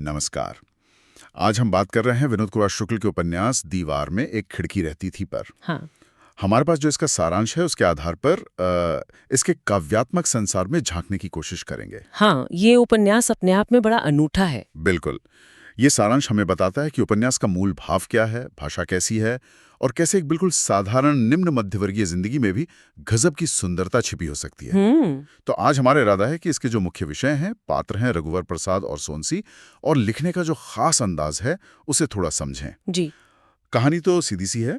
नमस्कार। आज हम बात कर रहे हैं विनोद कुमार शुक्ल के उपन्यास दीवार में एक खिड़की रहती थी पर। हाँ। हमारे पास जो इसका सारांश है उसके आधार पर इसके काव्यात्मक संसार में झांकने की कोशिश करेंगे। हाँ, ये उपन्यास अपने आप में बड़ा अनूठा है। बिल्कुल। ये सारांश हमें बताता है कि उपन्यास का मूल भाव क्या है, भाषा कैसी है और कैसे एक बिल्कुल साधारण निम्न मध्यवर्गीय जिंदगी में भी गजब की सुंदरता छिपी हो सकती है। तो आज हमारा इरादा है कि इसके जो मुख्य विषय हैं, पात्र हैं रघुवर प्रसाद और सोनसी, और लिखने का जो खास अंदाज है उसे थोड़ा समझें। जी। कहानी तो सीधी सी है।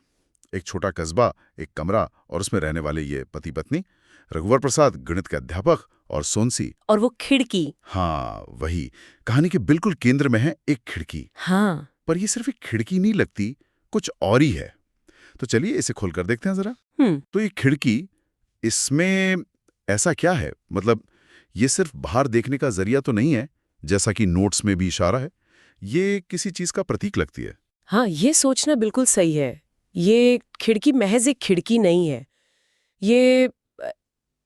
एक छोटा कस्बा, एक कमरा और उसमें रहने वाले ये पति पत्नी, रघुवर प्रसाद गणित के अध्यापक और सोनसी। और वो खिड़की। हाँ वही। कहानी के बिल्कुल केंद्र में है एक खिड़की। हाँ। पर ये सिर्फ एक खिड़की नहीं लगती, कुछ और ही है। तो चलिए इसे खोलकर देखते हैं जरा। तो ये खिड़की, इसमें ऐसा क्या है? मतलब ये सिर्फ बाहर देखने का जरिया तो नहीं है, जैसा कि नोट्स में भी इशारा है। ये किसी चीज का प्रतीक लगती है। हाँ, ये सोचना बिल्कुल सही है। ये खिड़की महज एक खिड़की नहीं है। ये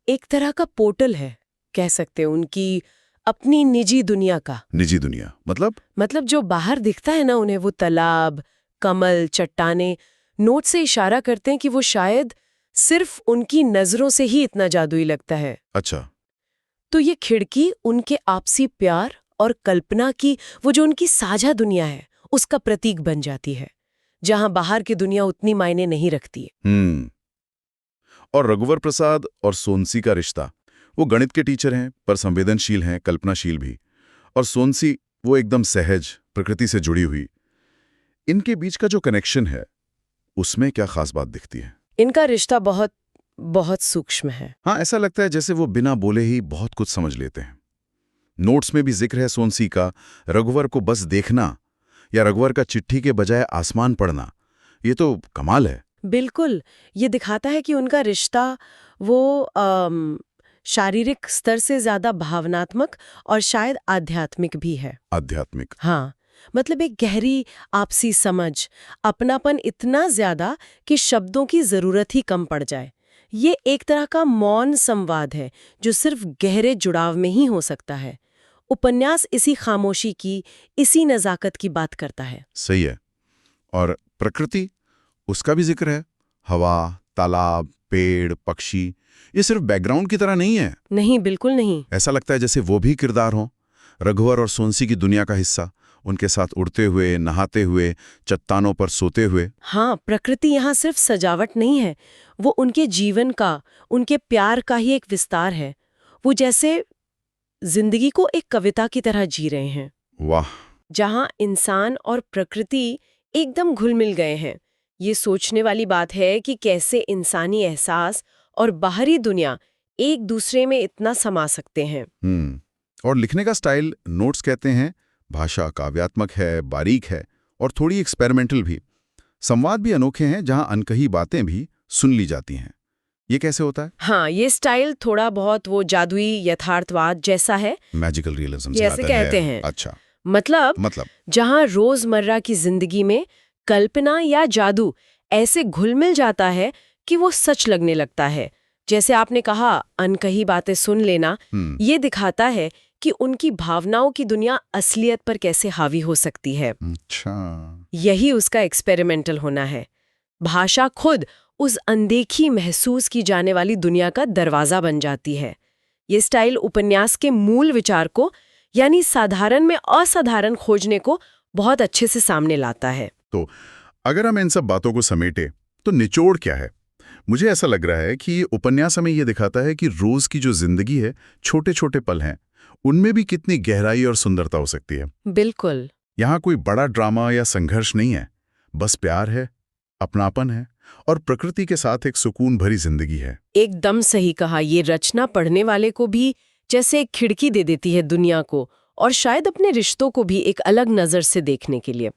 एक तरह का पोर्टल है, कह सकते हैं, उनकी अपनी निजी दुनिया का। निजी दुनिया मतलब जो बाहर दिखता है ना उन्हें, वो तालाब, कमल, चट्टाने, नोट से इशारा करते हैं कि वो शायद सिर्फ उनकी नजरों से ही इतना जादुई लगता है। अच्छा। तो ये खिड़की उनके आपसी प्यार और कल्पना की, वो जो उनकी साझा दुनिया है, उसका प्रतीक बन जाती है, जहां बाहर की दुनिया उतनी मायने नहीं रखती है। और रघुवर प्रसाद और सोनसी का रिश्ता, वो गणित के टीचर हैं पर संवेदनशील हैं, कल्पनाशील भी। और सोनसी वो एकदम सहज, प्रकृति से जुड़ी हुई। इनके बीच का जो कनेक्शन है उसमें क्या खास बात दिखती है? इनका रिश्ता बहुत बहुत सूक्ष्म है। हाँ, ऐसा लगता है जैसे वो बिना बोले ही बहुत कुछ समझ लेते हैं। नोट्स में भी जिक्र है सोनसी का, रघुवर को बस देखना या रघुवर का चिट्ठी के बजाय आसमान पढ़ना। ये तो कमाल है। बिल्कुल। ये दिखाता है कि उनका रिश्ता वो शारीरिक स्तर से ज्यादा भावनात्मक और शायद आध्यात्मिक भी है। आध्यात्मिक? हाँ, मतलब एक गहरी आपसी समझ, अपनापन इतना ज्यादा कि शब्दों की जरूरत ही कम पड़ जाए। ये एक तरह का मौन संवाद है जो सिर्फ गहरे जुड़ाव में ही हो सकता है। उपन्यास इसी खामोशी की, इसी नजाकत की बात करता है। सही है। और प्रकृति, उसका भी जिक्र है। हवा, तालाब, पेड़, पक्षी, ये सिर्फ बैकग्राउंड की तरह नहीं है। नहीं, बिल्कुल नहीं। ऐसा लगता है जैसे वो भी किरदार हों, रघुवर और सोनसी की दुनिया का हिस्सा, उनके साथ उड़ते हुए, नहाते हुए, चट्टानों पर सोते हुए। हाँ, प्रकृति यहाँ सिर्फ सजावट नहीं है, वो उनके जीवन का, उनके प्यार का ही एक विस्तार है। वो जैसे जिंदगी को एक कविता की तरह जी रहे हैं। वाह। जहाँ इंसान और प्रकृति एकदम घुल मिल गए हैं। ये सोचने वाली बात है कि कैसे इंसानी एहसास और बाहरी दुनिया एक दूसरे में इतना समा सकते हैं। और लिखने का स्टाइल, नोट्स कहते हैं, भाषा काव्यात्मक है, बारीक है और थोड़ी एक्सपेरिमेंटल भी। संवाद भी अनोखे हैं, जहां अनकही बातें भी सुन ली जाती हैं। ये कैसे होता है? हाँ, ये स्टाइल थोड़ा बहुत वो जादुई यथार्थवाद जैसा है। मैजिकल रियलिज्म जैसे कहते हैं। अच्छा। मतलब जहां रोजमर्रा की जिंदगी में कल्पना या जादू ऐसे घुल मिल जाता है कि वो सच लगने लगता है। जैसे आपने कहा, अनकही बातें सुन लेना, ये दिखाता है कि उनकी भावनाओं की दुनिया असलियत पर कैसे हावी हो सकती है। अच्छा। यही उसका एक्सपेरिमेंटल होना है। भाषा खुद उस अनदेखी महसूस की जाने वाली दुनिया का दरवाजा बन जाती है। ये स्टाइल उपन्यास के मूल विचार को, यानी साधारण में असाधारण खोजने को, बहुत अच्छे से सामने लाता है। तो अगर हम इन सब बातों को समेटे तो निचोड़ क्या है? मुझे ऐसा लग रहा है कि ये उपन्यास हमें ये दिखाता है कि रोज की जो जिंदगी है, छोटे छोटे पल हैं, उनमें भी कितनी गहराई और सुंदरता हो सकती है। बिल्कुल। यहाँ कोई बड़ा ड्रामा या संघर्ष नहीं है, बस प्यार है, अपनापन है और प्रकृति के साथ एक सुकून भरी जिंदगी है। एकदम सही कहा। ये रचना पढ़ने वाले को भी जैसे एक खिड़की दे देती है दुनिया को, और शायद अपने रिश्तों को भी एक अलग नजर से देखने के लिए।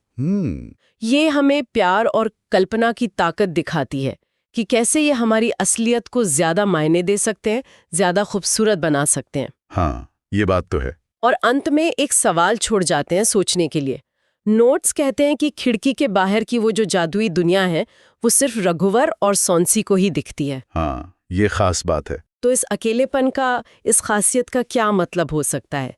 ये हमें प्यार और कल्पना की ताकत दिखाती है कि कैसे ये हमारी असलियत को ज्यादा मायने दे सकते हैं, ज्यादा खूबसूरत बना सकते हैं। हाँ, ये बात तो है। और अंत में एक सवाल छोड़ जाते हैं सोचने के लिए। नोट्स कहते हैं कि खिड़की के बाहर की वो जो जादुई दुनिया है, वो सिर्फ रघुवर और सोनसी को ही दिखती है। हाँ, ये खास बात है। तो इस अकेलेपन का, इस खासियत का क्या मतलब हो सकता है?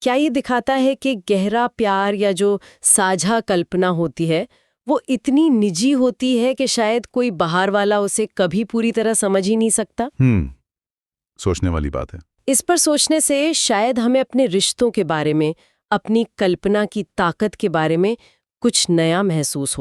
क्या ये दिखाता है कि गहरा प्यार या जो साझा कल्पना होती है वो इतनी निजी होती है कि शायद कोई बाहर वाला उसे कभी पूरी तरह समझ ही नहीं सकता? सोचने वाली बात है। इस पर सोचने से शायद हमें अपने रिश्तों के बारे में, अपनी कल्पना की ताकत के बारे में कुछ नया महसूस हो।